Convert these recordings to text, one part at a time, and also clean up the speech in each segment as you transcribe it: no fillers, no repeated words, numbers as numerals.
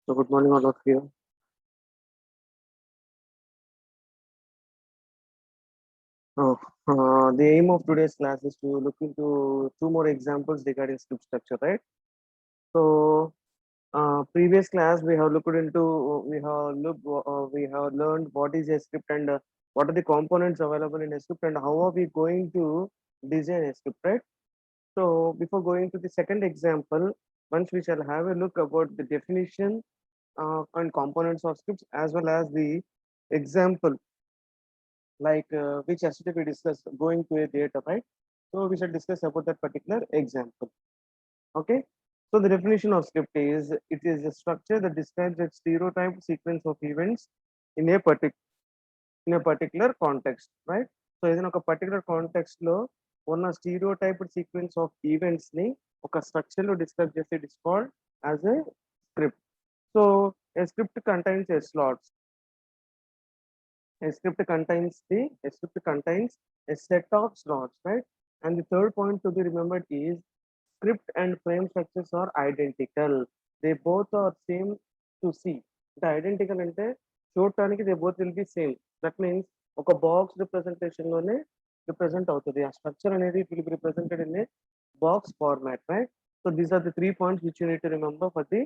So good morning, all of you. Oh, the aim of today's class is to look into two more examples regarding script structure, right? So, previous class we have looked into, we have learned what is a script and what are the components available in a script and how are we going to design a script, right? So, before going to the second example, once we shall have a look about the definition and components of scripts as well as the example which yesterday we discussed going to a theater, right? So we should discuss about that particular example. Okay. So the definition of script is it is a structure that describes a stereotyped sequence of events in a particular context, right? So in a particular context లో ఉన్న stereotyped sequence of events ని ఒక structure లో describe చేస్తే it is called as a script. So a script contains a slots. A script contains a set of slots, right? And the third point to be remembered is script and frame structures are identical. They both are same to see. The identical అంటే చూడటానికి they both will be same. That means ఒక box representation లోనే represent అవుతుంది. ఆ structure అనేది it will be represented in a box format, right? So these are the 3 points which you need to remember for the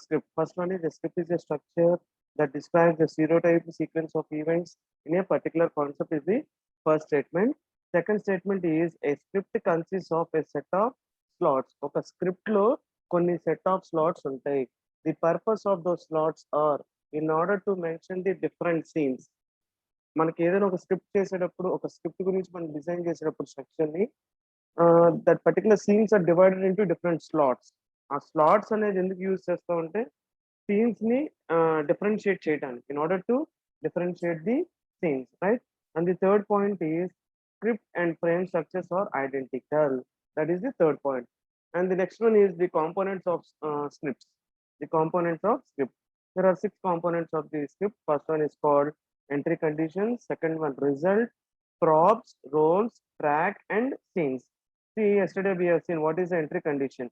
script. First one is the script is a structure that describes the stereotype sequence of events in a particular concept is the first statement. Second statement is a script consists of a set of slots. ఒక script లో కొన్ని set of slots ఉంటాయి. The purpose of those slots are in order to mention the different scenes. మనకి ఏదైనా ఒక script చేసేటప్పుడు ఒక script గురించి మనం డిజైన్ చేసేటప్పుడు స్ట్రక్చర్ ని that particular scenes are divided into different slots. ఆ స్లాట్స్ అనేది ఎందుకు యూజ్ చేస్తామంటే scenes ni differentiate చేయడానికి in order to differentiate the scenes, right? And the third point is script and frame structures are identical. That is the third point. And the next one is the components of scripts. The components of script. There are 6 components of the script. First one is called entry conditions. Second one result, props, roles, track, and scenes. See, yesterday we have seen what is the entry condition.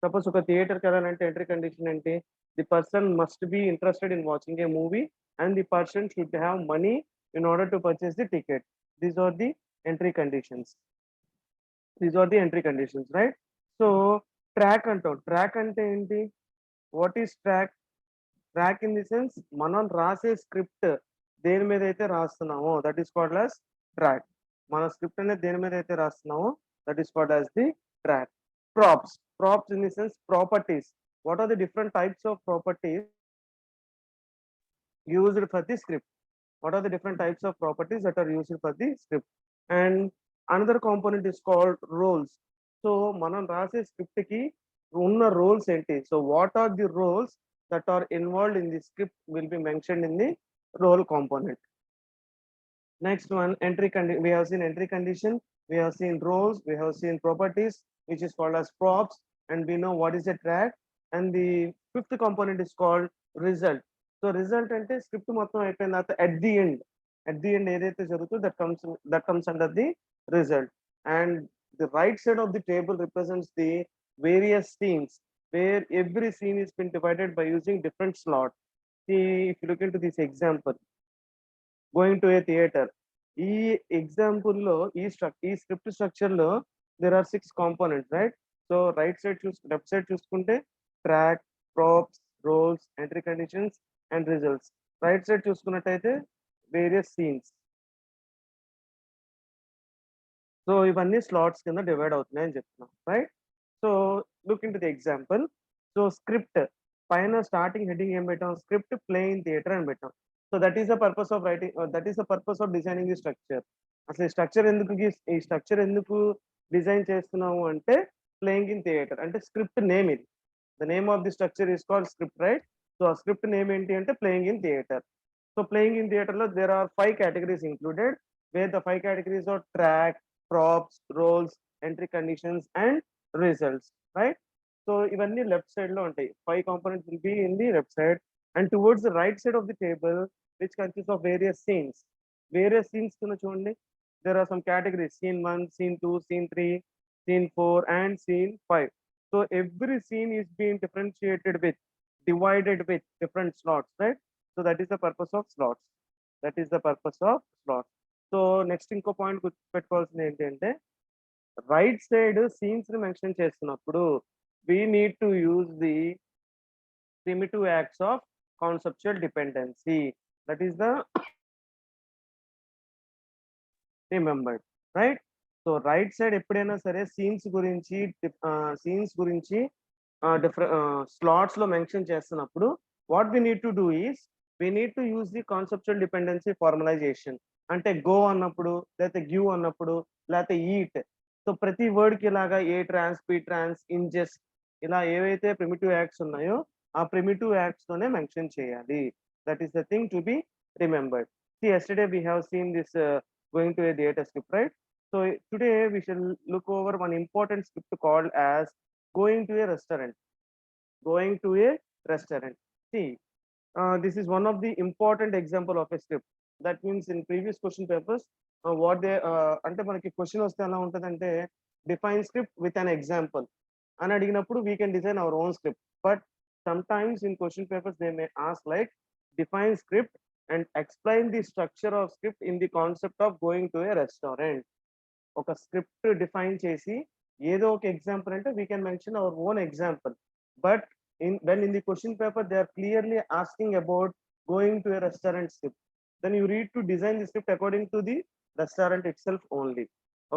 Suppose ఒక theatre వెళ్ళాలంటే entry condition అంటే the person must be interested in watching a movie and the person should have money in order to purchase the ticket. These are the entry conditions. These are the entry conditions, right? So track అంటాం. Track అంటే ఏంటి? What is track? Track in the sense మనం రాసే script దేని మీద అయితే రాస్తున్నామో that is called as track. మన స్క్రిప్ట్ అనేది దేని మీద అయితే రాస్తున్నామో that is called as the track. Props in the sense properties. What are the different types of properties used for the script? What are the different types of properties that are used for the script? And another component is called roles. So మనం రాసే script కి ఉన్న roles ఏంటి? So what are the roles that are involved in the script will be mentioned in the role component. Next one, we have seen entry condition, we have seen roles, we have seen properties, which is called as props, and we know what is a track. And the fifth component is called result. So result అంటే script మొత్తం అయిపోయిన తర్వాత at the end ఏదైతే జరుగుతుందో that comes under the result. And the right side of the table represents the various scenes where every scene is been divided by using different slots. See, if you look into this example, going to a theater, ఈ example లో ఈ script structure లో there are 6 components, right? So left side చూసుకుంటే track, props, roles, entry conditions and results. Right side చూసుకున్నట్టయితే various scenes. So ఇవన్నీ slots కింద divide అవుతున్నాయని చెప్తున్నాం, right? So look in to the example. So script పైన starting heading ఏం పెట్టాం? Script play in theatre అని పెట్టాం. So that is the purpose of writing, that is the purpose of designing the structure. అసలు ఈ structure ఎందుకు design చేస్తున్నాము అంటే ప్లేయింగ్ ఇన్ థియేటర్ అంటే స్క్రిప్ట్ నేమ్ ఇది. The name of the structure is called script, right? So ఆ script name ఏంటి అంటే playing in theatre. So playing in theatre లో there are 5 categories included, where the 5 categories are track, props, roles, entry conditions and results, right? So ivanni left side lo untai. 5 components will be in the left side, and towards the right side of the table, which consists of various scenes. Various scenes kuna chudandi, there are some categories: scene 1, scene 2, scene 3, scene 4 and scene 5. So every scene is being differentiated with divided with different slots, right? So that is the purpose of slots. That is the purpose of slots. So next ఇంకో point గుర్తుపెట్టుకోవాల్సింది ఏంటంటే right side scenes ని mention చేస్తున్నప్పుడు we need to use the primitive acts of conceptual dependency. That is the remembered, right? So right side ఎప్పుడైనా సరే scenes గురించి different slots లో mention చేస్తున్నప్పుడు what we need to do is we need to use the conceptual dependency formalization. అంటే go అన్నప్పుడు లేకపోతే give అన్నప్పుడు లేకపోతే ఈట్. సో ప్రతి వర్డ్ కి ఇలాగా ఏ ట్రాన్స్ బి ట్రాన్స్ ఇంజెస్ట్ ఇలా ఏవైతే ప్రిమిటివ్ యాక్ట్స్ ఉన్నాయో ఆ ప్రిమిటివ్ యాక్ట్స్ తోనే మెన్షన్ చేయాలి. That is the thing to be remembered. See, yesterday we have seen this going to a data script, right? So today we shall look over one important script called as going to a restaurant. Going to a restaurant. See, this is one of the important example of a script. That means in previous question papers, what they అంటే మనకి question వస్తే ఎలా ఉంటుందంటే define script with an example అని అడిగినప్పుడు we can design our own script. But sometimes in question papers they may ask like define script and explain the structure of script in the concept of going to a restaurant. ఒక script define చేసి ఏదో ఒక example అంటే we can mention our own example. But when in the question paper they are clearly asking about going to a restaurant script, then you need to design the script according to the restaurant itself only.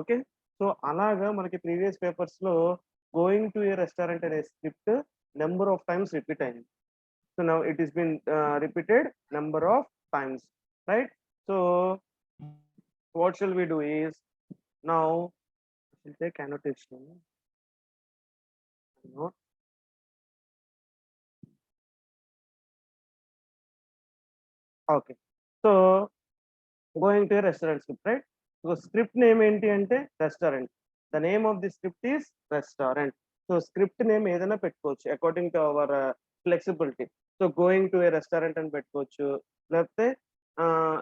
Okay, so అలాగా మనకి previous papers లో going to A restaurant అనే script number of times repeat అయింది. So now it has been repeated number of times, right? So what shall we do is now we'll take annotation. Okay, so going to a restaurant script, right? So script name enti ante restaurant. The name of the script is restaurant. So script name ఏదైనా పెట్టుకోవచ్చు according to our flexibility. So going to a restaurant అని పెట్టుకోవచ్చు లేకపోతే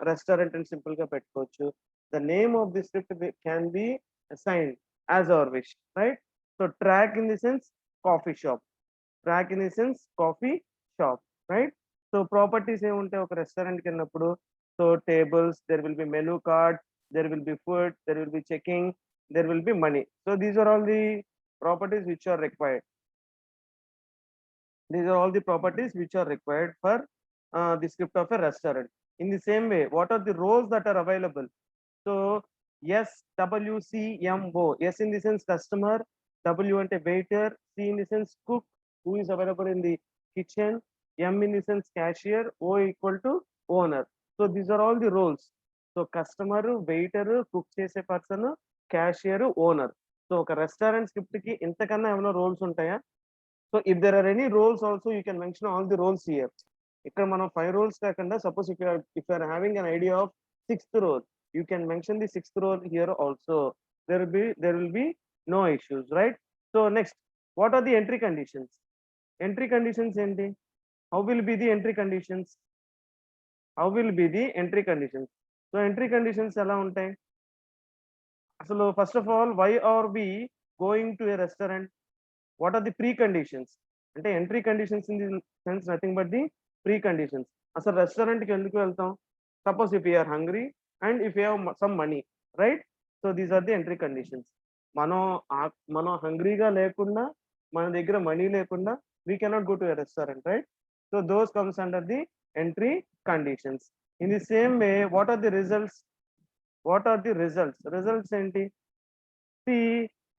restaurant అని simple గా పెట్టుకోవచ్చు. The name of the script can be assigned as our wish, right? So track in the sense coffee shop. Track in the sense coffee shop, right? So properties ఏముంటాయి ఒక restaurant కి వెళ్ళినప్పుడు? So tables, there will be menu card, there will be food, there will be checking, there will be money. So these are all the properties which are required. These are all the properties which are required for the script of a restaurant. In the same way, what are the roles that are available? So SWCMO. S in the sense customer, W ante waiter, C in the sense cook, who is available in the kitchen, M in the sense cashier, O equal to owner. So these are all the roles. So customer, waiter, cook చేసే person, cashier, owner. So ఒక restaurant script కి ఇంతకన్నా ఏమైనా roles ఉంటాయా? So if there are any roles also, you can mention all the roles here. ఇక్కడ మనం 5 roles కాకుండా suppose if you are having an idea of 6th role, you can mention the 6th role here also. There will be no issues, right? So next, what are the entry conditions? Entry conditions ఏంటి? How will be the entry conditions? How will be the entry conditions? So entry conditions ఎలా ఉంటాయి? అసలు first of all why are we going to a restaurant? What are the preconditions? అంటే entry conditions in the sense nothing but the preconditions. అసలు restaurant కి ఎందుకు వెళ్తాం? Suppose if you are hungry and if you have some money, right? So these are the entry conditions. మనం హంగ్రీగా లేకుండా మన దగ్గర మనీ లేకుండా we cannot go to a restaurant, right? So those comes under the entry conditions. In the same way what are the results? What are the results? Results ఏంటి? See,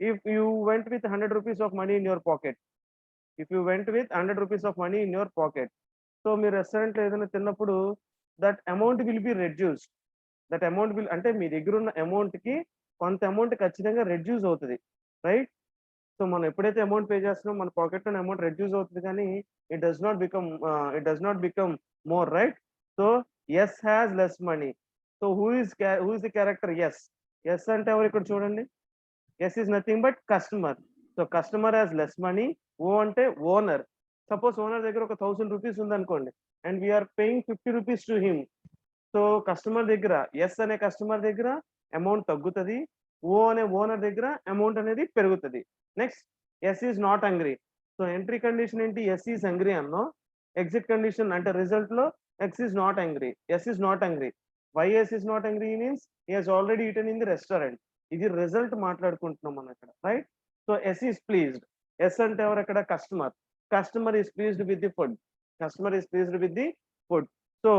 if you went with 100 rupees of money in your pocket, if you went with 100 rupees of money in your pocket, so me restaurant లో ఏదైనా తిన్నప్పుడు that amount will be reduced. That amount will అంటే మీ దగ్గర ఉన్న amount కి కొంత amount ఖచ్చితంగా reduce అవుతుంది, రైట్? సో మనం ఎప్పుడైతే అమౌంట్ పే చేస్తున్నాం మన పాకెట్ లో అమౌంట్ రెడ్యూస్ అవుతుంది కానీ it does not become more, right? So S has less money. So who is the character S? S అంటే ఎవరు ఇక్కడ చూడండి? S is nothing but customer. So customer has less money. O ante owner. Suppose owner దగ్గర ఒక 1000 rupees ఉంది అనుకోండి and we're paying 50 rupees to him. So customer దగ్గర S అనే కస్టమర్ దగ్గర అమౌంట్ తగ్గుతుంది, ఓ అనే ఓనర్ దగ్గర అమౌంట్ అనేది పెరుగుతుంది. Next, S is not hungry. So entry condition ఏంటి? ఎస్ ఈజ్ హంగ్రీ అన్నాం. exit condition అంటే result లో x is not angry, s is not angry. Why s is not angry means he has already eaten in the restaurant. ఇది result మాట్లాడుకుంటున్నాం మనం ఇక్కడ, right? So s is pleased. s అంటే ఎవరు అక్కడ? Customer. Customer is pleased with the food. Customer is pleased with the food. So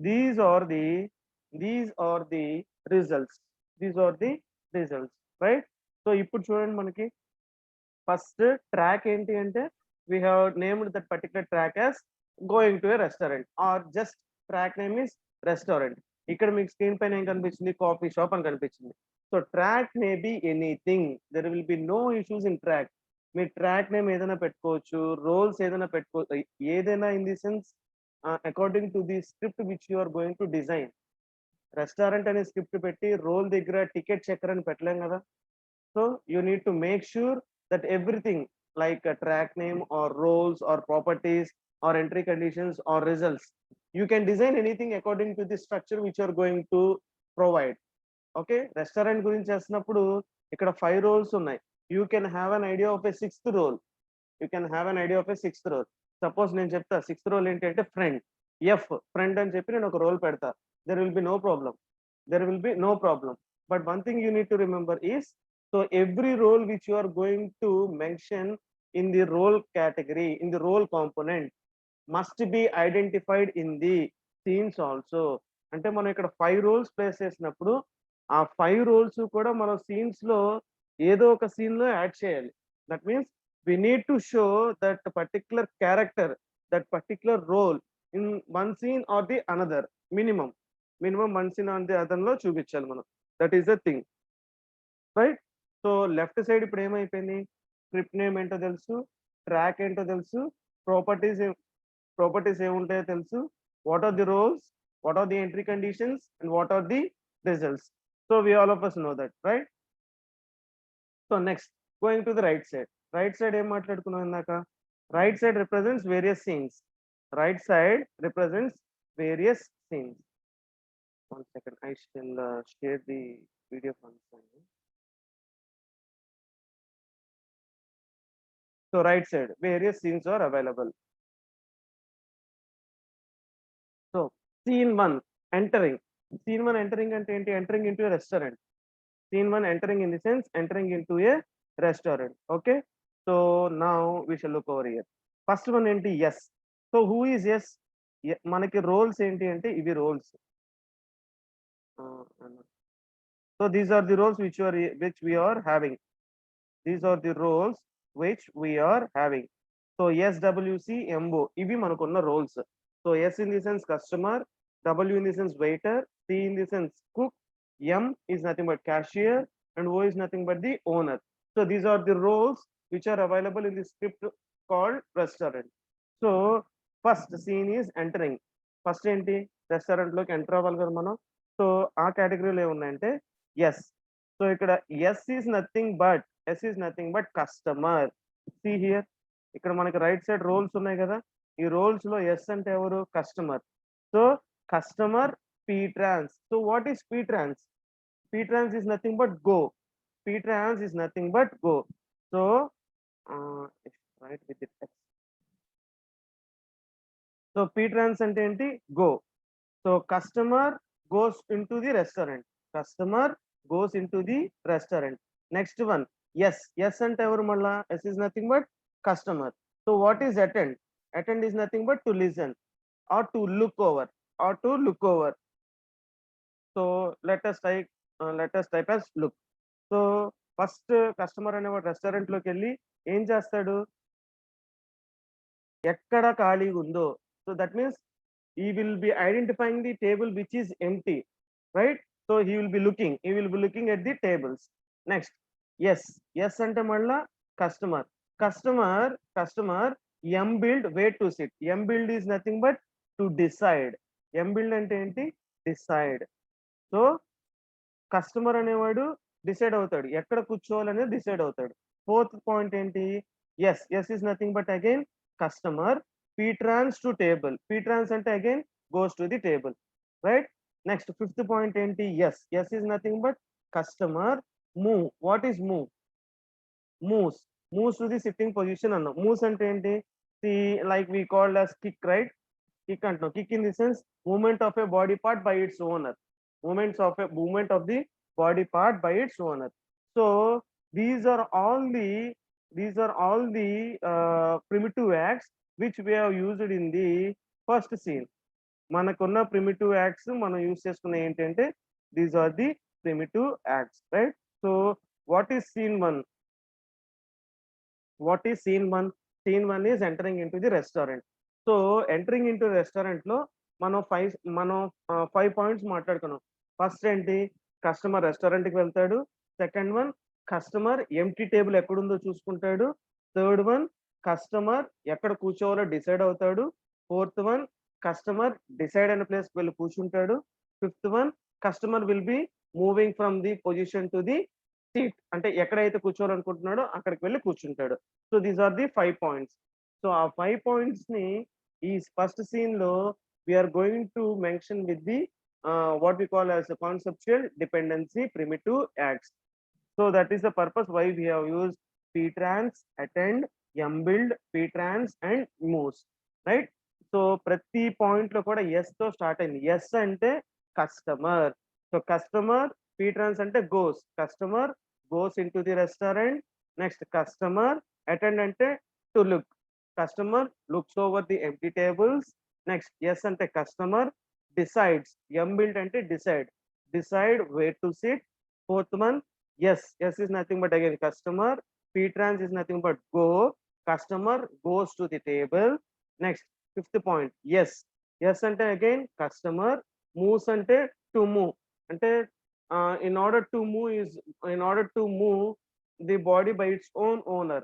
these are the results. These are the results, right? So ఇప్పుడు చూడండి మనకి first track ఏంటి అంటే we have named that particular track as going to a restaurant or just track name is restaurant. ఇక్కడ మీకు screen పైన ఏం కనిపించింది? కాఫీ షాప్ అని కనిపించింది. So track may be anything, there will be no issues in track. మీ track name ఏదైనా పెట్టుకోవచ్చు, రోల్స్ ఏదైనా పెట్టుకోవచ్చు, ఏదైనా in the sense according to the script which you are going to design. Restaurant అనే script పెట్టి రోల్ దగ్గర ticket checker అని పెట్టలేం కదా. So you need to make sure that everything like a track name or roles or properties or entry conditions or results, you can design anything according to the structure which you are going to provide. Okay, restaurant గురించి చేస్తున్నప్పుడు ఇక్కడ 5 roles ఉన్నాయి. You can have an idea of a sixth role. You can have an idea of a sixth role. Suppose నేను చెప్తా sixth role ఏంటి అంటే friend. F friend అని చెప్పి నేను ఒక రోల్ పెడతా. there will be no problem. But one thing you need to remember is, so every role which you are going to mention in the role category, in the role component, must be identified in the scenes also. అంటే మనం ఇక్కడ 5 roles place చేసినప్పుడు ఆ 5 roles కూడా మనం scenes లో ఏదో ఒక సీన్ లో యాడ్ చేయాలి. That means we need to show that particular character, that particular role in one scene or the another. minimum one scene on the other లో చూపించాలి మనం. That is the thing, right? So left side ఇప్పుడు ఏమైపోయింది? Script name ఏంటో తెలుసు, track ఏంటో తెలుసు, properties ఏముంటాయో తెలుసు, what are the roles, what are the entry conditions and what are the results. So we all of us know that, right? So next going to the right side. Right side ఏం మాట్లాడుకున్నాం ఇందాక? Right side represents various scenes. Right side represents various scenes. One second, I shall share the video function. So right side, various scenes are available. So scene 1, entering. Scene 1 entering and entering into a restaurant. Scene 1 entering in the sense entering into a restaurant. Okay. So now we shall look over here. First one enti yes. So who is yes? మనకి roles ఏంటి అంటే ఇవి roles. So these are the roles which we are having. These are the roles which we are having. So SWC MO ఇవి మనకున్న roles. So S in the sense customer, W in the sense waiter, C in the sense cook, M is nothing but cashier, and O is nothing but the owner. So these are the roles which are available in the script called restaurant. So first scene is entering. First ఏంటి? Restaurant లోకి enter అవ్వాలి కదా మనం. సో ఆ కేటగిరీలో ఏమున్నాయంటే S. సో ఇక్కడ S is nothing but customer. See here, ఇక్కడ మనకి రైట్ సైడ్ రోల్స్ ఉన్నాయి కదా, ఈ రోల్స్ లో ఎస్ అంటే ఎవరు? Customer. So customer P trans. So what is P trans? P trans is nothing but go. P trans is nothing but go. So write with it. So P trans అంటే ఏంటి? Go. So customer goes into the restaurant. Customer goes into the restaurant. Next one, yes. Yes ante evaru malla? S is nothing but customer. So what is attend? Attend is nothing but to listen or to look over. So let us type as look. So first customer అనేవాడు restaurant లోకి వెళ్ళి ఏం చేస్తాడు? ఎక్కడ ఖాళీగా ఉందో, so that means he will be identifying the table which is empty, right? So he will be looking at the tables. Next, yes ante malla customer m build where to sit. M build is nothing but to decide. M build ante enti? Decide. So customer అనేవాడు decide అవుతాడు, ఎక్కడ కూర్చోవాలనేది decide అవుతాడు. Fourth point ఏంటి? yes is nothing but again customer p trans to table. P trans ante again goes to the table, right? Next, fifth point enti? Yes is nothing but customer move. What is move? Moves to the sitting position anna. Moves ante enti? See, like we called as kick, right? Kick and no kick in the sense movement of a body part by its owner. Movement of the body part by its owner. So these are all the primitive acts which we have used in the first scene. మనకున్న primitive acts మనం use చేసుకున్న ఏంటంటే these are the primitive acts, right? So what is scene one? What is scene one? Scene one is entering into the restaurant. So entering into restaurant లో మనం five points మాట్లాడుకున్నాం. First ఏంటి? Customer restaurant కి వెళ్తాడు. Second one, customer empty table ఎక్కడుందో చూసుకుంటాడు. Third one, customer ఎక్కడ కూర్చోవాలో డిసైడ్ అవుతాడు. ఫోర్త్ వన్, కస్టమర్ డిసైడ్ అయిన ప్లేస్ కి వెళ్ళి కూర్చుంటాడు. Fifth one, customer will be moving from the position to the seat, అంటే ఎక్కడైతే కూర్చోవాలనుకుంటున్నాడో అక్కడికి వెళ్ళి కూర్చుంటాడు. So these are the 5 points. So ఆ 5 పాయింట్స్ ని ఈ ఫస్ట్ సీన్ లో we're going to mention with the what we call as a conceptual dependency primitive acts. So that is the purpose why we have used ptrans, attend, mbuild, ptrans and moves, right? So ప్రతి point లో కూడా yes తో start అయింది. Yes అంటే customer. So customer, ptrans అంటే goes, customer goes into the restaurant. Next, customer, attend ante to look, customer looks over the empty tables. Next, yes ante customer decides, built ante decide where to sit. Fourth one, yes is nothing but again customer. Ptrans is nothing but go, customer goes to the table. Next, fifth point, yes ante again customer, moves ante to move, ante in order to move the body by its own owner,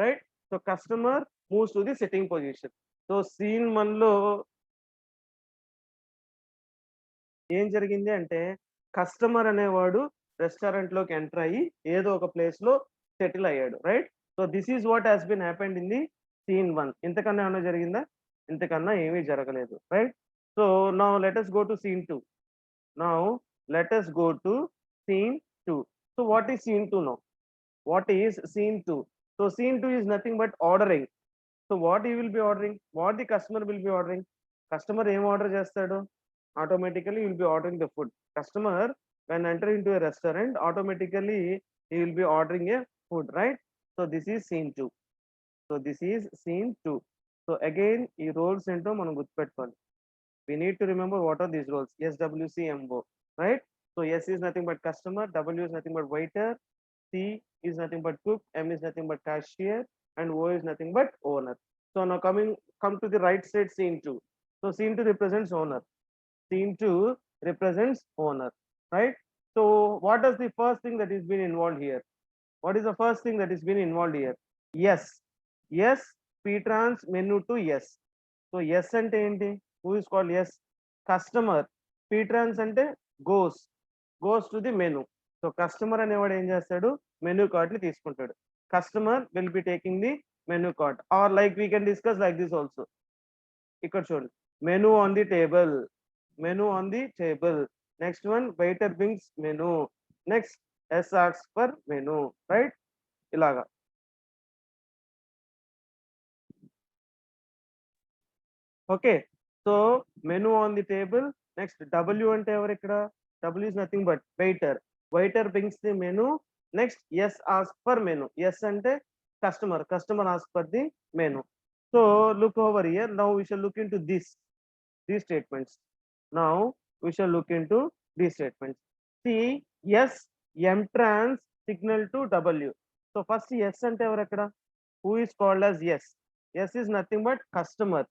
right? So customer moves to the sitting position. So scene 1 లో ఏం జరిగింది అంటే customer అనేవాడు restaurant లోకి enter అయ్యి ఏదో ఒక place లో సెటిల్ అయ్యాడు, right? So this is what has been happened in the scene 1. ఇంతకన్నా ఏమైనా జరిగిందా? ఇంతకన్నా ఏమీ జరగలేదు, right? So now let us go to scene 2. Now let us go to scene 2. So what is scene 2 now? What is scene 2? So scene 2 is nothing but ordering. So what he will be ordering? What the customer will be ordering? Customer em order chestadu? Automatically he will be ordering the food. Customer when enter into a restaurant, automatically he will be ordering a food, right? So this is scene 2. So this is scene 2. So again ee roles ento manam gurtupettukovali. We need to remember what are these roles. SWC, MO, right? So S is nothing but customer, W is nothing but waiter, C is nothing but cook, M is nothing but cashier, and O is nothing but owner. So now come to the right side, scene 2. So scene 2 represents owner. Scene 2 represents owner, right? So what is the first thing that is been involved here? What is the first thing that is been involved here? Yes, Ptrans menu to yes. So yes ante enti? Who is called yes? Customer. Ptrans ante goes to the menu. So customer అనేవాడు ఏం చేస్తాడు? Menu card ని తీసుకుంటాడు. Customer will be taking the menu card, or like we can discuss like this also. ఇక్కడ చూడండి, menu on the table, next one, waiter brings menu, next S asks for menu, right? ఇలాగా. Okay, so menu on the table. Next, W ante evaru ikkada? W is nothing but waiter brings the menu. Next, yes asks for menu. Yes ante customer asks for the menu. So look over here. Now we shall look into these statements. See, yes mtrans signal to W. So first yes ante evaru ikkada? Who is called as yes? Yes is nothing but customer.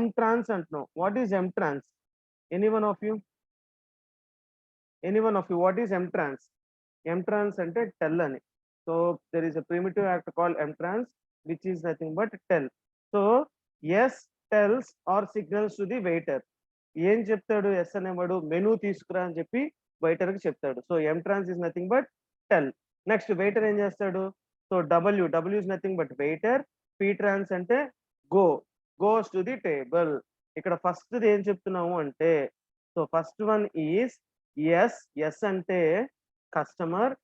mtrans antunnam. What is mtrans? Any one of you, what is mtrans? Mtrans ante tell ani. So there is a primitive act called mtrans, which is nothing but tell. So yes tells or signals to the waiter. ఏం చెప్తాడు? Yes అనేవాడు menu తీసుకురా అని చెప్పి waiter కి చెప్తాడు. So mtrans is nothing but tell. Next waiter ఏం చేస్తాడు? So W is nothing but waiter. Ptrans అంటే goes to the table. ఇక్కడ ఫస్ట్ ఏం చెప్తున్నాము అంటే, so first one is yes అంటే కస్టమర్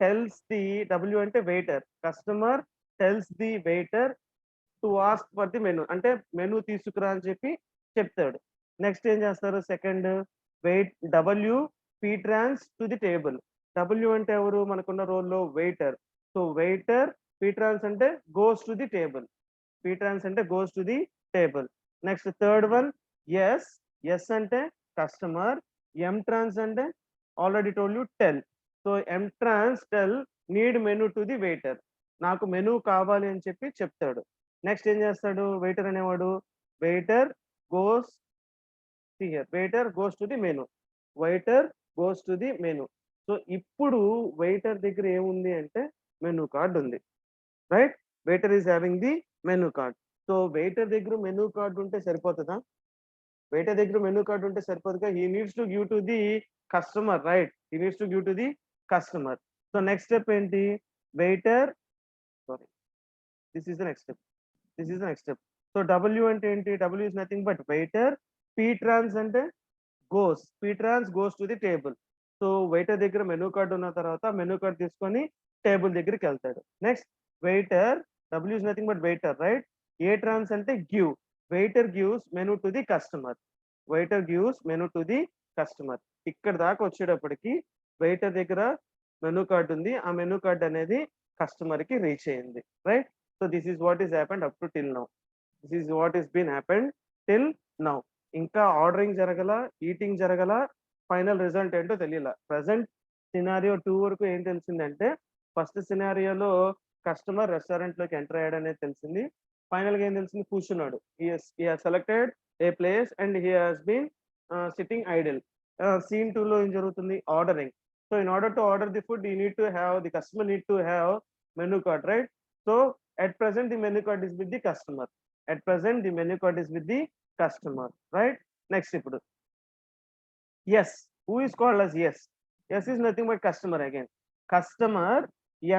tells the W అంటే waiter, customer tells the waiter to ask for the menu, అంటే menu తీసుకురా అని చెప్పి చెప్తాడు. నెక్స్ట్ ఏం చేస్తారు, second wait W P trans to the table. W అంటే ఎవరు మనకున్న రోల్లో waiter. So waiter P trans అంటే goes to the table. P trans అంటే goes to the table. Next third one S. S అంటే కస్టమర్. ఎం ట్రాన్స్ అంటే already told you tell. So M trans tell need menu to the waiter. నాకు menu కావాలి అని చెప్పి చెప్తాడు. Next ఏం చేస్తాడు వెయిటర్ అనేవాడు, waiter goes here, waiter goes to the menu. Waiter goes to the menu. So ఇప్పుడు వెయిటర్ దగ్గర ఏముంది అంటే మెనూ కార్డ్ ఉంది, right. Waiter is having the menu card. So waiter దగ్గర మెనూ కార్డ్ ఉంటే సరిపోతుందా? వెయిటర్ దగ్గర మెనూ కార్డ్ ఉంటే సరిపోదుగా. He needs to give to the customer, right. He needs to give to the customer. So next step ఏంటి, waiter, sorry, this is the next step. This is the next step. So W అంటే ఏంటి, W is nothing but waiter. P trans అంటే goes, P trans goes to the table. So waiter దగ్గర menu card ఉన్న తర్వాత menu card తీసుకొని table దగ్గరికి వెళ్తాడు. Next waiter, W is nothing but waiter, right. A trans అంటే give, waiter gives menu to the customer. Waiter gives menu to the customer. ఇక్కడ దాకా వచ్చేటప్పటికి వెయిటర్ దగ్గర మెనూ కార్డ్ ఉంది, ఆ మెనూ కార్డ్ అనేది కస్టమర్ కి రీచ్ అయింది, right. So this is what is happened up to till now. This is what is been happened till now. ఇంకా ఆర్డరింగ్ జరగల, ఈటింగ్ జరగల, ఫైనల్ రిజల్ట్ ఏంటో తెలియాల. ప్రెసెంట్ సినారియో 2 వరకు ఏం తెలిసిందంటే, ఫస్ట్ సినారియోలో కస్టమర్ రెస్టారెంట్ లోకి ఎంటర్ అయ్యాడు అనేది తెలిసింది. ఫైనల్ గా ఏం తెలిసింది, కూర్చున్నాడు. He has selected a place and he has been sitting idle. Scene 2 లో ఏం జరుగుతుంది, ordering. So in order to order the food, you need to have, the customer need to have menu card, right. So at present the menu card is with the customer. At present the menu card is with the customer, right. Next ipudu yes, who is called as yes. Yes is nothing but customer again. Customer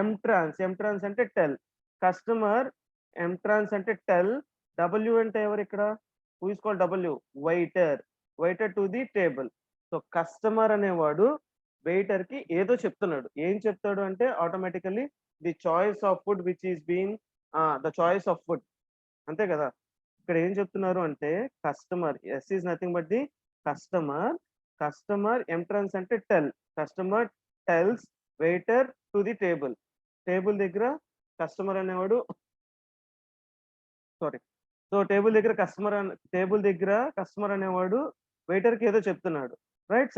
m trans, m trans ante tell. Customer m trans ante tell. W ante evaru ikkada, who is called W, waiter. Waiter to the table. So customer అనేవాడు waiter కి ఏదో చెప్తున్నాడు. ఏం చెప్తాడు అంటే automatically the choice of food which is been the choice of food, అంతే కదా. ఇక్కడ ఏం చెప్తున్నారు అంటే customer, S is nothing but the customer. Customer M trans అంటే tell. Customer tells waiter to the table. Table దగ్గర కస్టమర్ అనేవాడు, సారీ. సో టేబుల్ దగ్గర కస్టమర్ అనేవాడు వెయిటర్ కి ఏదో చెప్తున్నాడు, right.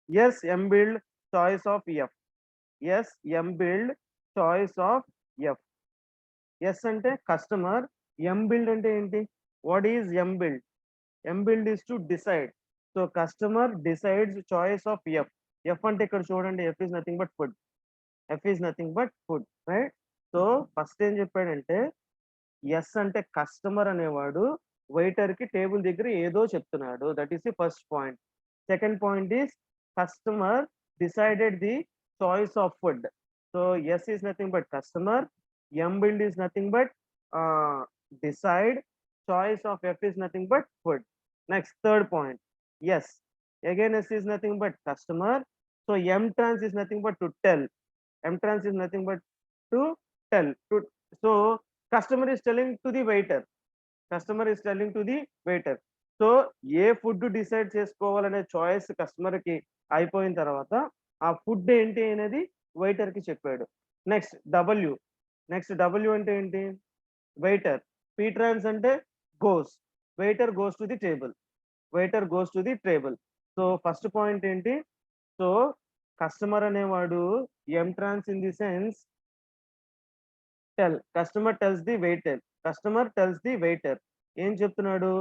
S M build choice of F. S M build choice of F. Yes అంటే customer. M build అంటే ఏంటి, what is M build? M build is to decide. So customer decides choice of F. F అంటే ఇక్కడ చూడండి, F is nothing but food. F is nothing but food, right. So first ఏం చెప్పాడంటే yes అంటే customer అనేవాడు waiter కి table దగ్గర ఏదో చెప్తున్నాడు. That is the first point. Second point is customer decided the choice of food. So S is nothing but customer. M build is nothing but decide. Choice of F is nothing but food. Next, third point. Yes. Again, S is nothing but customer. So M trans is nothing but to tell. M trans is nothing but to tell. So customer is telling to the waiter. Customer is telling to the waiter. So A food decide చేసుకోవాలనే choice customer కి అయిపోయిన తర్వాత ఆ food ఏంటి అనేది waiter కి చెప్పాడు. Next W. Next W అంటే ఏంటి, వెయిటర్. పీ ట్రాన్స్ అంటే goes. Waiter goes to the table. Waiter goes to the table. So first point ఏంటి, సో కస్టమర్ అనేవాడు M trans in the sense tell. Customer tells the waiter. Customer tells the waiter. ఏం చెప్తున్నాడు,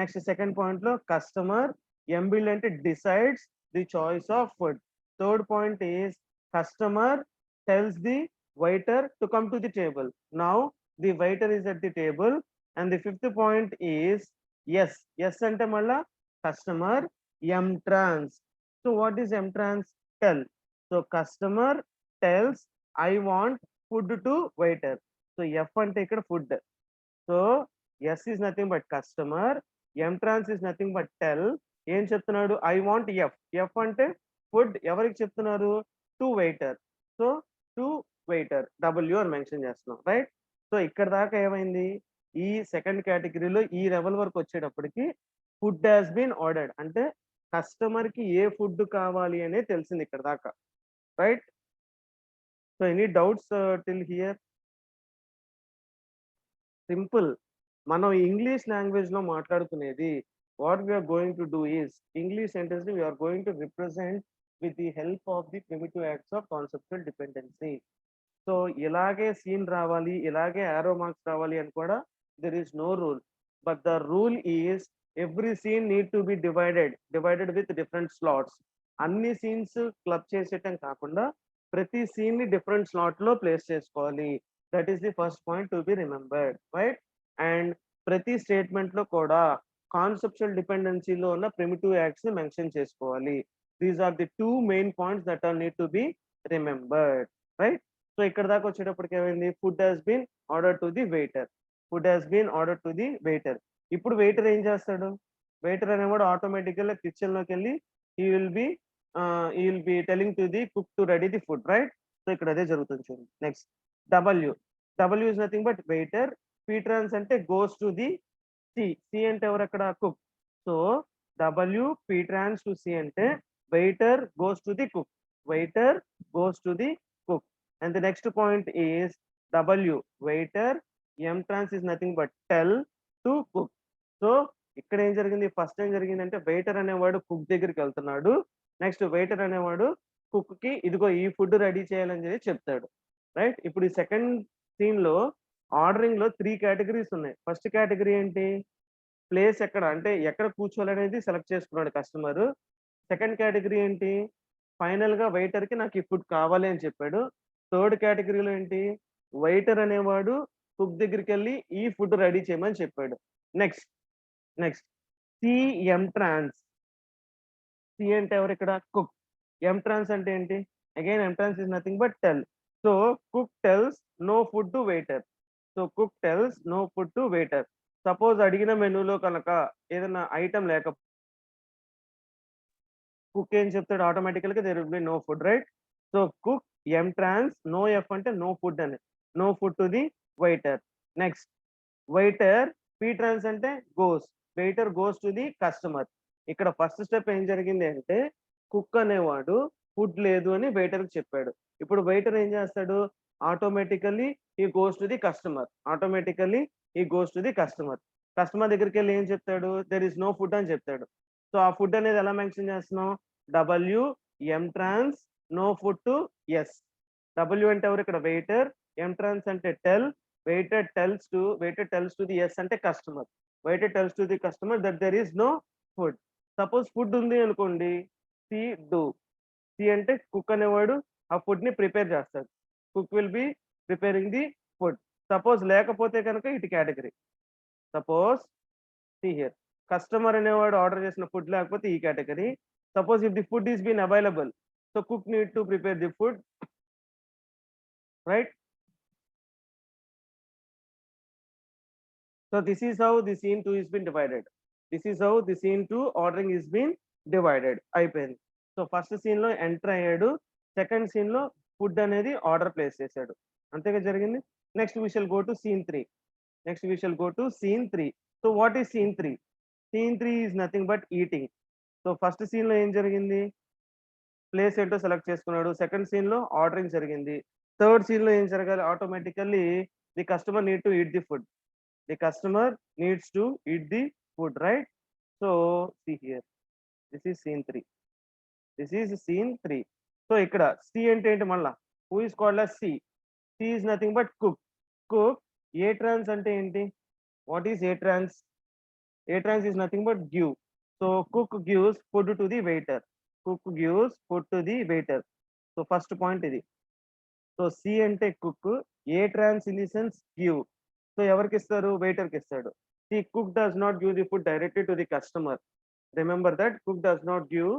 next second point లో customer M build అంటే decides the choice of food. Third point is customer tells the waiter to come to the table. Now the waiter is at the table. And the fifth point is yes. Yes ante malla customer m trans. So what is m trans? Tell. So customer tells I want food to waiter. So f ante ikkada food. So yes is nothing but customer. M trans is nothing but tell. ఏం చెప్తున్నాడు, I want F. F అంటే food ఎవరికి చెప్తున్నారు, to waiter. So to waiter W అని mention చేస్తున్నాం, right? So ఇక్కడ దాకా ఏమైంది, ఈ సెకండ్ కేటగిరీలో ఈ లెవెల్ వరకు వచ్చేటప్పటికి ఫుడ్ హాస్ బీన్ ఆర్డర్డ్ అంటే కస్టమర్ కి ఏ ఫుడ్ కావాలి అనేది తెలిసింది ఇక్కడ దాకా, right? So any doubts till here? Simple. మనం ఇంగ్లీష్ లాంగ్వేజ్ లో మాట్లాడుకునేది what we are going to do is English sentence ని we are going to represent with the help of the primitive acts of conceptual dependency. So ఇలాగే scene రావాలి, ఇలాగే arrow marks రావాలి అని కూడా there is no rule. But the rule is every scene need to be divided with different slots. అన్ని scenes club చేసేయటం కాకుండా ప్రతి సీన్ ని డిఫరెంట్ స్లాట్ లో ప్లేస్ చేసుకోవాలి. That is the first point to be remembered, right? And ప్రతి statement లో కూడా కాన్సెప్చువల్ డిపెండెన్సీలో ఉన్న ప్రిమిటివ్ యాక్ట్స్ ని మెన్షన్ చేసుకోవాలి. These are the two main points that are need to be remembered, right? So ఇక్కడ దాకా వచ్చేటప్పటికి ఏమైంది, food has been order to the waiter, food has been order to the waiter. ఇప్పుడు waiter ఏం చేస్తాడు, waiter అనేవాడు automatic గా kitchen లోకి వెళ్ళి he will be telling to the cook to ready the food, right? So ఇక్కడ అదే జరుగుతుంది చూడండి. Next W, W is nothing but waiter. P trans అంటే goes to the C, C అంటే ఎవరు అక్కడ, cook. So W P trans to C అంటే waiter goes to the cook, waiter goes to the cook. And the next point is W, waiter. M trans is nothing but tell to cook. So ఇక్కడ ఏం జరిగింది, first ఏం జరిగిందంటే waiter అనేవాడు cook దగ్గరికి వెళ్తున్నాడు. Next waiter అనేవాడు cook కి ఇదిగో ఈ ఫుడ్ రెడీ చేయాలని చెప్పి చెప్తాడు, రైట్? ఇప్పుడు ఈ సెకండ్ సీన్ లో ఆర్డరింగ్ లో 3 కేటగిరీస్ ఉన్నాయి. ఫస్ట్ కేటగిరీ ఏంటి, ప్లేస్ ఎక్కడ అంటే ఎక్కడ కూర్చోవాలనేది సెలెక్ట్ చేసుకున్నాడు కస్టమర్. సెకండ్ కేటగిరీ ఏంటి, ఫైనల్ గా వెయిటర్ కి నాకు ఈ ఫుడ్ కావాలి అని చెప్పాడు. థర్డ్ కేటగిరీలో ఏంటి, వెయిటర్ అనేవాడు కుక్ దగ్గరికి వెళ్ళి ఈ ఫుడ్ రెడీ చేయమని చెప్పాడు. Next next CM trans. C అంటే ఎవరు ఇక్కడ, కుక్. ఎం ట్రాన్స్ అంటే ఏంటి, again M trans is nothing but tell. So cook tells no food to waiter. So cook tells no food to waiter. Suppose అడిగిన మెనూలో కనుక ఏదైనా ఐటమ్ లేక కుక్ ఏం చెప్తాడు, ఆటోమేటికల్ గా there will be no food, right? So cook M trans, no F అంటే no food అని, no food to the waiter. Next waiter, P trans అంటే goes, waiter goes to the customer. ఇక్కడ first step ఏం జరిగింది అంటే cook అనేవాడు food లేదు అని వెయిటర్ కి చెప్పాడు. ఇప్పుడు వెయిటర్ ఏం చేస్తాడు, automatically he goes to the customer, automatically he goes to the customer. Customer దగ్గరికి వెళ్ళి ఏం చెప్తాడు, దెర్ ఇస్ నో ఫుడ్ అని చెప్తాడు. సో ఆ ఫుడ్ అనేది ఎలా మెన్షన్ చేస్తున్నాం, W M trans, no food to S. W అంటే ఎవరు ఇక్కడ, వెయిటర్. ఎం ట్రాన్స్ అంటే tell, waiter tells to the S అంటే customer, waiter tells to the customer that there is no food. Suppose food ఉంది అనుకోండి, C do. C అంటే cook అనేవాడు ఆ ఫుడ్ ని ప్రిపేర్ చేస్తాడు, cook will be preparing the food. Suppose లేకపోతే కనుక ఇటు category. Suppose C here, customer అనేవాడు ఆర్డర్ చేసిన ఫుడ్ లేకపోతే ఈ category. Suppose if the food is been available, so cook need to prepare the food, right? So this is how the scene 2 is been divided. This is how the scene 2 ordering is been divided. అయిపోయింది. So first scene లో enter అయ్యాడు, second scene లో food అనేది order place చేశాడు, అంతేగా జరిగింది. Next we shall go to scene 3. Next we shall go to scene 3. So what is scene 3? Scene 3 is nothing but eating. So first scene లో ఏం జరిగింది, ప్లేస్ ఏంటో సెలెక్ట్ చేసుకున్నాడు. సెకండ్ సీన్ లో ఆర్డరింగ్ జరిగింది. థర్డ్ సీన్ లో ఏం జరగాలి, automatically the customer need to eat the food, the customer needs to eat the food, right? So see here, this is scene 3, this is scene 3. So ikkada C ante enti malla, who is called as C? C is nothing but cook. Cook. A trans ante enti, what is A trans? A trans is nothing but give. So cook gives food to the waiter, cook gives food to the waiter. So first point idi. So C ante cook, A trans in the sense give. So ఎవరికి ఇస్తారు, waiter కి ఇస్తాడు. The cook does not give the food directly to the customer. Remember that cook does not give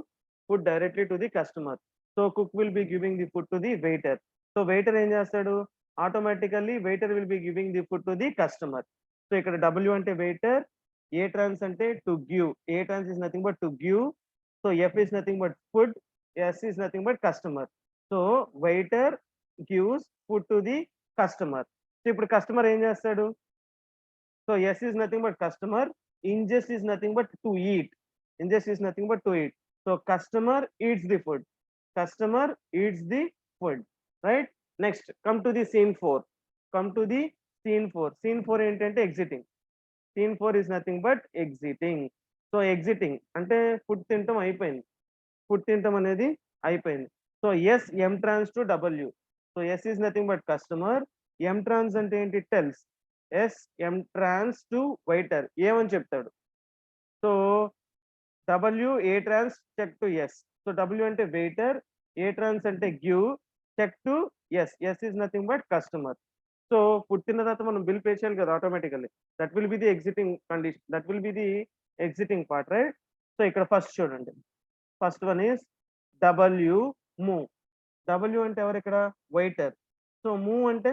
food directly to the customer. So cook will be giving the food to the waiter. So waiter ఏం చేస్తాడు, automatically waiter will be giving the food to the customer. So ఇక్కడ W అంటే waiter, A trans అంటే to give, A trans is nothing but to give. So F is nothing but food, S is nothing but customer. So waiter gives food to the customer. So ఇప్పుడు customer ఏం చేస్తాడు? So S is nothing but customer, ingest is nothing but to eat. Ingest is nothing but to eat. So customer eats the food. Customer eats the food. Right? Next, come to the scene 4. Come to the scene 4. Scene 4 ఏంటంటే exiting. Scene 4 is nothing but exiting. So exiting అంటే food తింటాం అయిపోయింది. Food తింటాం అనేది అయిపోయింది. So S M trans to W. So S is nothing but customer. M trans అంటే ఏంటి? Tells. S M trans to waiter ఏమని చెప్తాడు. So W A trans check to S. So W అంటే వెయిటర్, ఏ ట్రాన్స్ అంటే give, check to S. S is nothing but customer. So food తిన్న తర్వాత మనం bill pay చేయాలి కదా automatically. That will be the exiting condition, that will be the exiting part, right? So ఇక్కడ first చూడండి, first one is W move. W అంటే ఎవరు ఇక్కడ? వెయిటర్. సో మూవ్ అంటే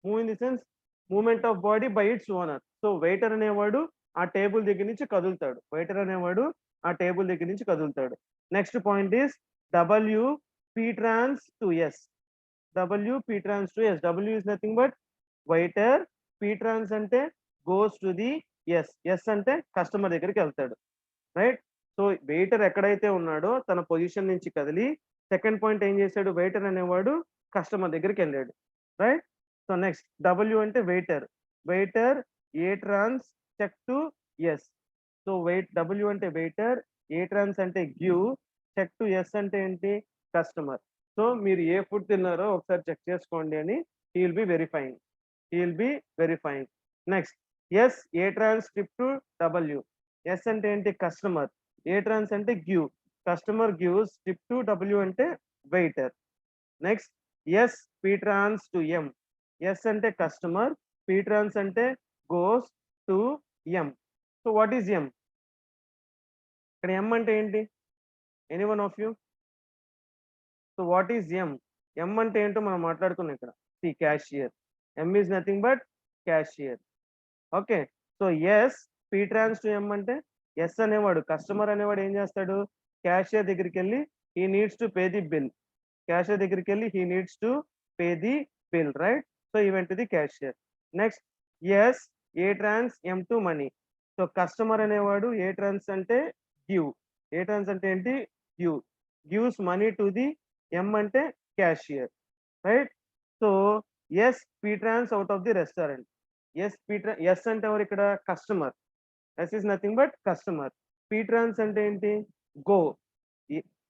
move in the sense movement of body by it's owner. So waiter అనేవాడు ఆ table దగ్గర నుంచి కదులుతాడు. వెయిటర్ అనేవాడు ఆ టేబుల్ దగ్గర నుంచి కదులుతాడు. Next point is W P trans to S. W P trans to S. W is nothing but waiter, P trans అంటే goes to the S. S అంటే కస్టమర్ దగ్గరికి వెళ్తాడు, రైట్? సో వెయిటర్ ఎక్కడైతే ఉన్నాడో తన పొజిషన్ నుంచి కదిలి సెకండ్ పాయింట్ ఏం చేశాడు? వెయిటర్ అనేవాడు కస్టమర్ దగ్గరికి వెళ్ళాడు, రైట్? సో నెక్స్ట్ డబ్ల్యూ అంటే waiter. Waiter A trans check to S. So W అంటే వెయిటర్, ఏ ట్రాన్స్ అంటే గివ్, చెక్ టు ఎస్ అంటే ఏంటి? కస్టమర్. సో మీరు ఏ ఫుడ్ తిన్నారో ఒకసారి చెక్ చేసుకోండి అని he will be verifying. He will be verifying. Next S A trans script to W. S అంటే ఏంటి? కస్టమర్. ఏ ట్రాన్స్ అంటే give. Customer gives script to W అంటే waiter. Next S P trans to M. S అంటే customer, P trans అంటే goes to M. So what is M? ఇక్కడ M అంటే ఏంటి? Any one of you? So what is M? M అంటే ఏంటో మనం మాట్లాడుకున్నాం ఇక్కడ. C cashier. M is nothing but cashier. Okay. So S P trans to M అంటే S అనేవాడు కస్టమర్ అనేవాడు ఏం చేస్తాడు? క్యాషియర్ దగ్గరికి వెళ్ళి he needs to pay the bill. Cashier దగ్గరికి వెళ్ళి he needs to pay the bill, right? So he went to the cashier. Next S A trans M to money. So customer అనేవాడు A trans అంటే give. A trans అంటే ఏంటి? Give. Gives money to the M అంటే cashier, right? So S P trans out of the restaurant. S అంటే ఎవరు ఇక్కడ? Customer. S is nothing but customer. P trans అంటే ఏంటి? గో.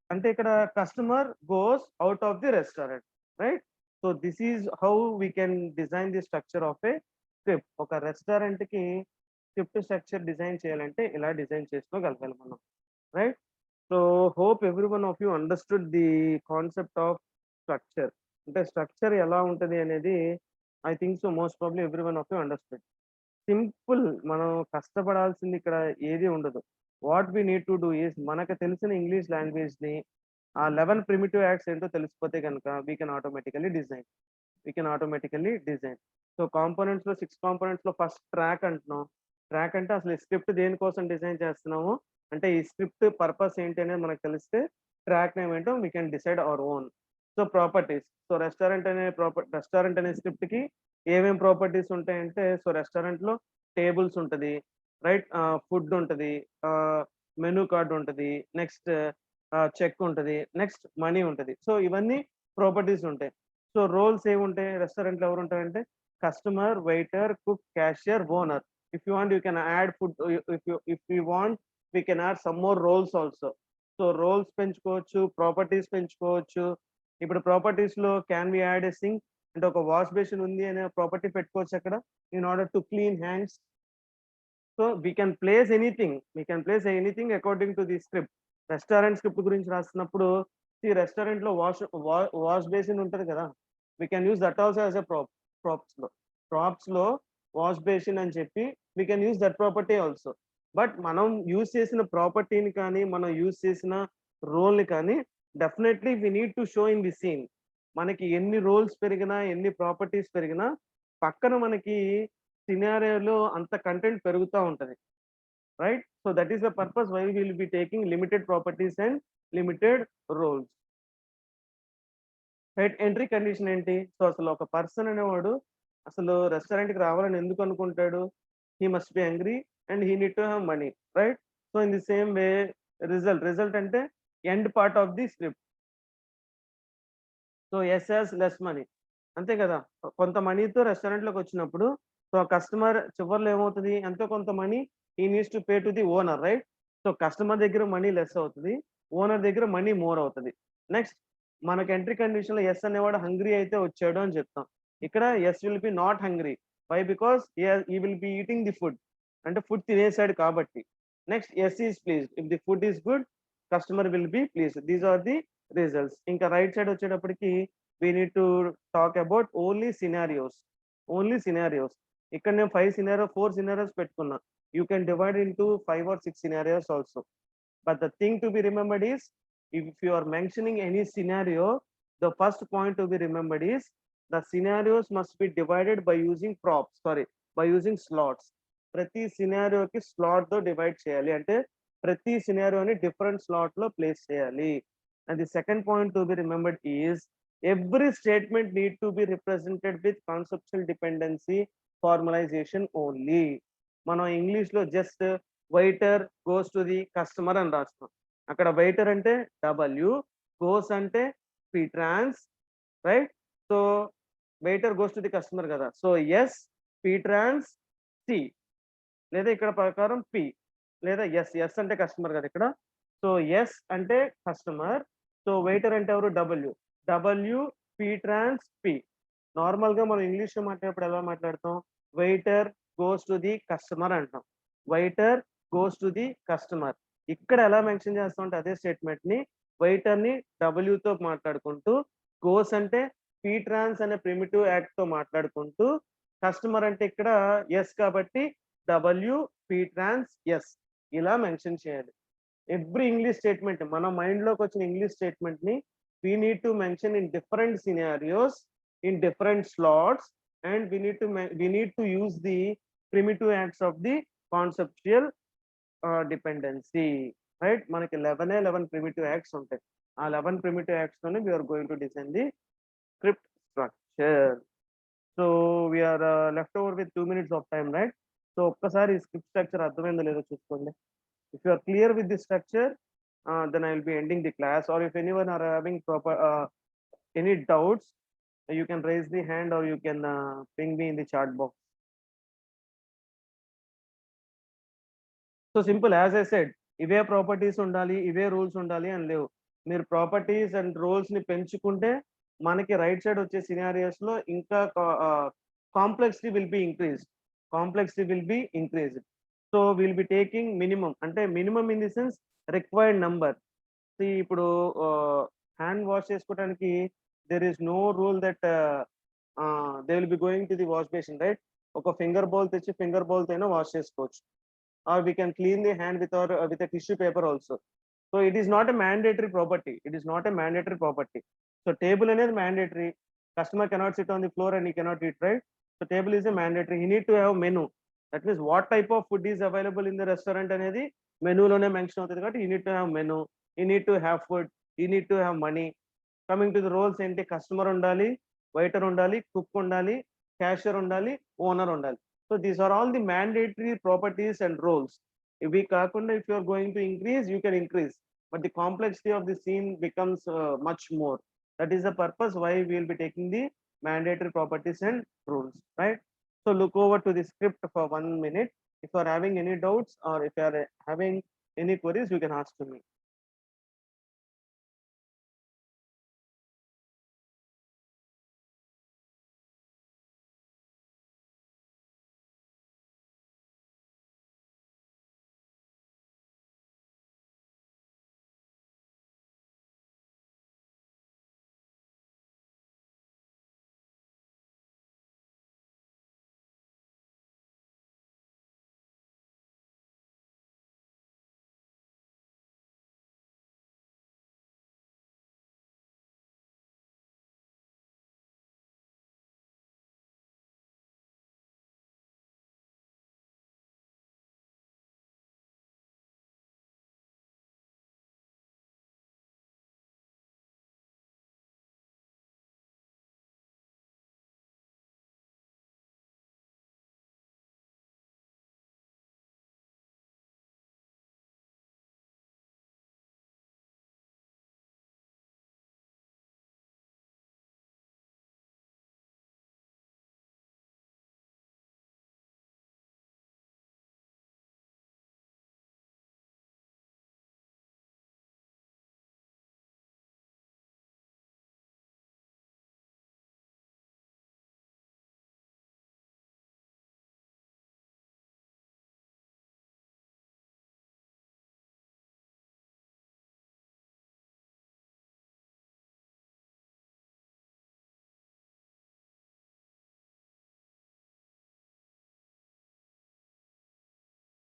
అంటే ఇక్కడ customer goes out of the restaurant, right? So this is how we can design the structure of a script. ఒక restaurant కి script structure design చేయాలంటే ఇలా design చేసుకోగలగాలి మనం, right? So hope every one of you understood the concept of structure. అంటే structure ఎలా ఉంటుంది అనేది I think so most probably every one of you understood. Simple, మనం కష్టపడాల్సింది ఇక్కడ ఏది ఉండదు. What we need to do is మనకు తెలిసిన ఇంగ్లీష్ లాంగ్వేజ్ ని ఆ 11 ప్రిమిటివ్ యాక్ట్స్ ఏంటో తెలిసిపోతే కనుక we can automatically design. So components లో 6 కాంపోనెంట్స్ లో ఫస్ట్ ట్రాక్ అంటున్నాం. ట్రాక్ అంటే అసలు ఈ స్క్రిప్ట్ దేనికోసం డిజైన్ చేస్తున్నాము అంటే ఈ స్క్రిప్ట్ పర్పస్ ఏంటి అనేది మనకు తెలిస్తే ట్రాక్ నేమ్ ఏంటో we can decide our own. So properties. So restaurant అనే స్క్రిప్ట్ కి ఏమేం ప్రాపర్టీస్ ఉంటాయంటే, సో రెస్టారెంట్ లో టేబుల్స్ ఉంటది, రైట్? ఫుడ్ ఉంటది, మెనూ కార్డ్ ఉంటది, నెక్స్ట్ చెక్ ఉంటది, నెక్స్ట్ మనీ ఉంటది. సో ఇవన్నీ ప్రాపర్టీస్ ఉంటాయి. సో రోల్స్ ఏముంటాయి రెస్టారెంట్ లో? ఎవరు ఉంటారంటే customer, waiter, cook, cashier, owner. If you want you can add food. If you want we can add some more roles also. So roles పెంచుకోవచ్చు, properties పెంచుకోవచ్చు. ఇప్పుడు ప్రాపర్టీస్ లో can be add a sink అంటే ఒక wash basin ఉంది అనే property పెట్టుకోవచ్చు అక్కడ in order to clean hands. So we can place anything according to the script. Restaurant script గురించి రాస్తున్నప్పుడు ఈ రెస్టారెంట్ లో వాష్ బేసిన్ ఉంటది కదా, we can use that also as a props లో వాష్ బేసిన్ అని చెప్పి we can use that property also. But మనం యూజ్ చేసిన ప్రాపర్టీని కానీ మనం యూజ్ చేసిన రోల్ ని కానీ definitely we need to show in the scene. మనకి ఎన్ని రోల్స్ పెరిగినా ఎన్ని ప్రాపర్టీస్ పెరిగినా పక్కన మనకి సినారియోలో అంత కంటెంట్ పెరుగుతూ ఉంటది, right? So that is the purpose we will be taking limited properties and limited roles. Right. Entry condition ఏంటి? సో, అసలు ఒక పర్సన్ అనేవాడు అసలు రెస్టారెంట్‌కి రావాలని ఎందుకు అనుకుంటాడు? He must be hungry and he need to have money. Right. So, in the same way result అంటే end part of the script. So, S has less money. అంతే కదా! కొంత మనీతో రెస్టారెంట్‌లోకొచ్చినప్పుడు సో, ఆ కస్టమర్ చివర్లో ఏమవుతది? ఎంతో కొంత money he needs to pay to the owner. Right. So, customer దగ్గర మనీ లెస్ అవుతది. ఓనర్ దగ్గర మనీ మోర్ అవుతది. నెక్స్ట్ మనకి ఎంట్రీ కండిషన్‌లో యెస్ అనేవాడు హంగ్రీ అయితే వచ్చాడు అని చెప్తాం. ఇక్కడ S will be not hungry. Why? Because he will be eating the food. అంటే ఫుడ్ తినేసాడు కాబట్టి. Next S is pleased. If the food is good customer will be pleased. These are the results. ఇంకా right side వచ్చేటప్పటికి we need to talk about only scenarios. Only scenarios. ఇక్కడ నేను 4 scenarios పెట్టుకున్నా. You can divide into 5 or 6 scenarios also. But the thing to be remembered is, if you are mentioning any scenario, the first point to be remembered is the scenarios must be divided by using props. Sorry, by using slots. ప్రతి సినారియోకి slot తో divide చేయాలి. అంటే ప్రతి సినారియోని different slot లో place చేయాలి. And the second point to be remembered is every statement need to be represented with conceptual dependency formalization only. మనం English లో just waiter goes to the customer అని రాస్తాం. అక్కడ వెయిటర్ అంటే డబ్ల్యూ, గోస్ అంటే P trans. Right. So waiter goes to the customer కదా. So S P trans C, లేదా ఇక్కడ ప్రకారం పి, లేదా ఎస్ అంటే కస్టమర్ కదా ఇక్కడ. సో ఎస్ అంటే కస్టమర్. సో వెయిటర్ అంటే ఎవరు? W. W P trans P. Normal గా మనం ఇంగ్లీష్ లో మాట్లాడేటప్పుడు ఎలా మాట్లాడతాం? Waiter goes to the customer అంటాం. Waiter goes to the customer. ఇక్కడ ఎలా మెన్షన్ చేస్తాం అంటే అదే స్టేట్మెంట్ ని వెయిటర్ ని డబ్ల్యూ తో మాట్లాడుకుంటూ, గోస్ అంటే పీ ట్రాన్స్ అనే ప్రిమిటివ్ యాక్ట్ తో మాట్లాడుకుంటూ, కస్టమర్ అంటే ఇక్కడ ఎస్ కాబట్టి డబ్ల్యూ పీ ట్రాన్స్ ఎస్, ఇలా మెన్షన్ చేయాలి. ఎవ్రీ ఇంగ్లీష్ స్టేట్మెంట్ మన మైండ్ లోకి వచ్చిన ఇంగ్లీష్ స్టేట్మెంట్ ని we need to mention in different scenarios, in different slots, and we need to use the primitive acts of the conceptual dependency. Right. మనకి 11 primitive acts ఉంటాయి. ఆ 11 primitive acts తోనే we are going to design the script structure. So we are left over with 2 minutes of time, right? So ఒక్కసారి script structure అర్థమైందో లేదో చూసుకోండి. If you are clear with the structure, then I will be ending the class. Or if anyone are having any doubts, you can raise the hand or you can ping me in the chat box. So simple as I said, ఇవే properties ఉండాలి, ఇవే rules ఉండాలి అని లేవు. మీరు properties and rules ని పెంచుకుంటే మనకి రైట్ సైడ్ వచ్చే సినారియోస్ లో ఇంకా complexity will be increased. Complexity will be increased. So will be taking minimum, అంటే minimum in the sense required number. ఇప్పుడు హ్యాండ్ వాష్ చేసుకోవడానికి there is no rule that they will be going to the wash basin. Right. ఒక finger bowl తెచ్చి finger bowl తోనే wash చేసుకోవచ్చు. Or we can clean the hand with our with a tissue paper also. So it is not a mandatory property. It is not a mandatory property. So table అనేది mandatory. Customer cannot sit on the floor and he cannot eat, right? So table is a mandatory. He need to have menu. That means what type of food is available in the restaurant అనేది menu లోనే mention అవుతుంది కాబట్టి he need to have menu. He need to have food. He need to have money. Coming to the roles ఏంటి? Customer ఉండాలి, waiter ఉండాలి, cook ఉండాలి, cashier ఉండాలి, owner ఉండాలి. So these are all the mandatory properties and roles. ఇవి కాకుండా if you are going to increase you can increase, but the complexity of the scene becomes much more. That is the purpose why we will be taking the mandatory properties and rules, right? So look over to the script for 1 minute. If you are having any doubts or if you are having any queries, you can ask to me.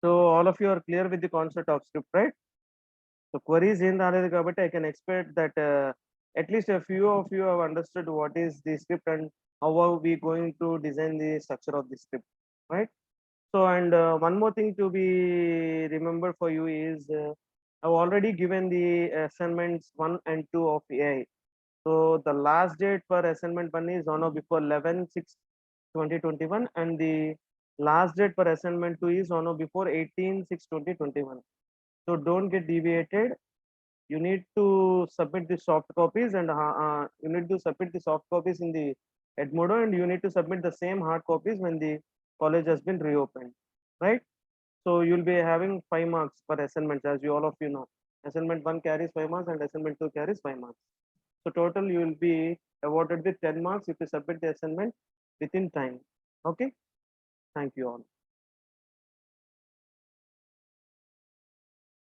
So all of you are clear with the concept of script, right? So queries in the I can expect that at least a few of you have understood what is the script and how are we going to design the structure of the script, right? So and one more thing to be remembered for you is I've already given the assignments 1 and 2 of AI. So the last date for assignment 1 is on or before 11/6/2021, and the last date for assignment 2 is on or before 18/6/2021. So don't get deviated. You need to submit the soft copies, and you need to submit the soft copies in the Edmodo, and you need to submit the same hard copies when the college has been reopened, right? So you'll be having 5 marks per assignment, as you all of you know. Assignment 1 carries 5 marks and assignment 2 carries 5 marks. So total you will be awarded with 10 marks if you submit the assignment within time. Okay, thank you all.